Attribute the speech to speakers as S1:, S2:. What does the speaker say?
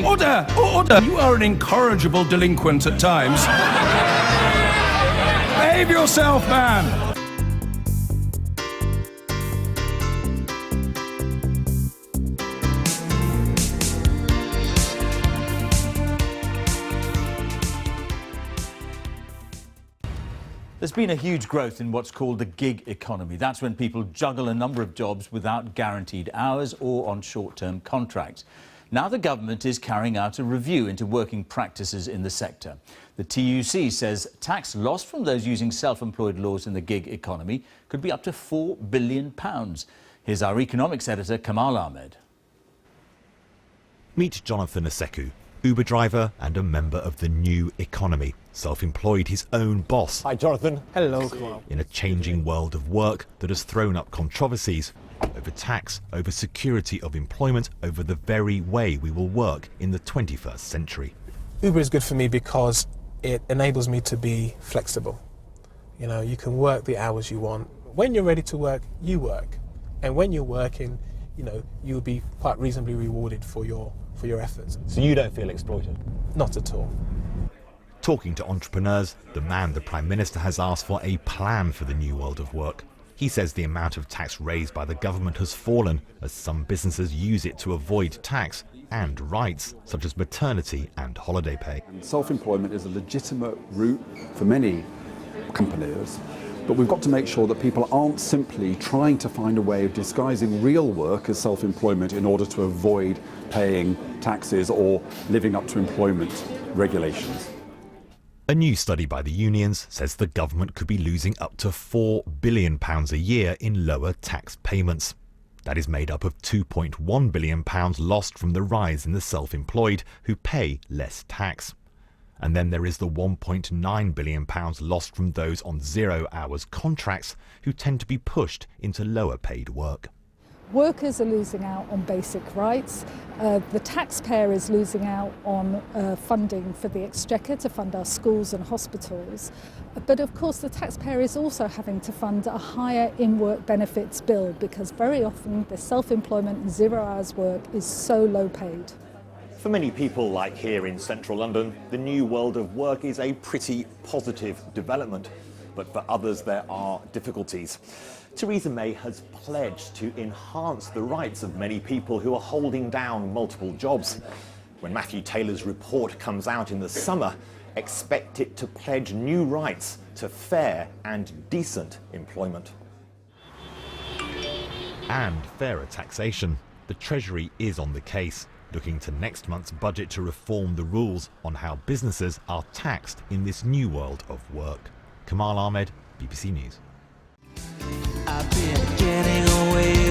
S1: Order! Order! You are an incorrigible delinquent at times. Behave yourself, man!
S2: There's been a huge growth in what's called the gig economy. That's when people juggle a number of jobs without guaranteed hours or on short-term contracts. Now the government is carrying out a review into working practices in the sector. The TUC says tax lost from those using self-employed laws in the gig economy could be up to £4 billion. Here's our economics editor, Kamal Ahmed.
S3: Meet Jonathan Aseku, Uber driver and a member of the new economy. Self-employed, his own boss.
S4: Hi, Jonathan. Hello, Kamal.
S3: In a changing world of work that has thrown up controversies over tax, over security of employment, over the very way we will work in the 21st century.
S4: Uber is good for me because it enables me to be flexible. You know, you can work the hours you want. When you're ready to work, you work. And when you're working, you know, you'll be quite reasonably rewarded for your efforts.
S5: So you don't feel exploited?
S4: Not at all.
S3: Talking to entrepreneurs, the man the Prime Minister has asked for a plan for the new world of work. He says the amount of tax raised by the government has fallen as some businesses use it to avoid tax and rights such as maternity and holiday pay.
S6: Self-employment is a legitimate route for many companies, but we've got to make sure that people aren't simply trying to find a way of disguising real work as self-employment in order to avoid paying taxes or living up to employment regulations.
S3: A new study by the unions says the government could be losing up to £4 billion a year in lower tax payments. That is made up of £2.1 billion lost from the rise in the self-employed who pay less tax. And then there is the £1.9 billion lost from those on 0 hours contracts who tend to be pushed into lower paid work.
S7: Workers are losing out on basic rights. The taxpayer is losing out on funding for the exchequer to fund our schools and hospitals. But of course the taxpayer is also having to fund a higher in-work benefits bill because very often the self-employment and 0 hours work is so low paid.
S5: For many people, like here in central London, the new world of work is a pretty positive development. But for others, there are difficulties. Theresa May has pledged to enhance the rights of many people who are holding down multiple jobs. When Matthew Taylor's report comes out in the summer, expect it to pledge new rights to fair and decent employment.
S3: And fairer taxation. The Treasury is on the case, looking to next month's budget to reform the rules on how businesses are taxed in this new world of work. Kamal Ahmed, BBC News.
S8: I've been getting away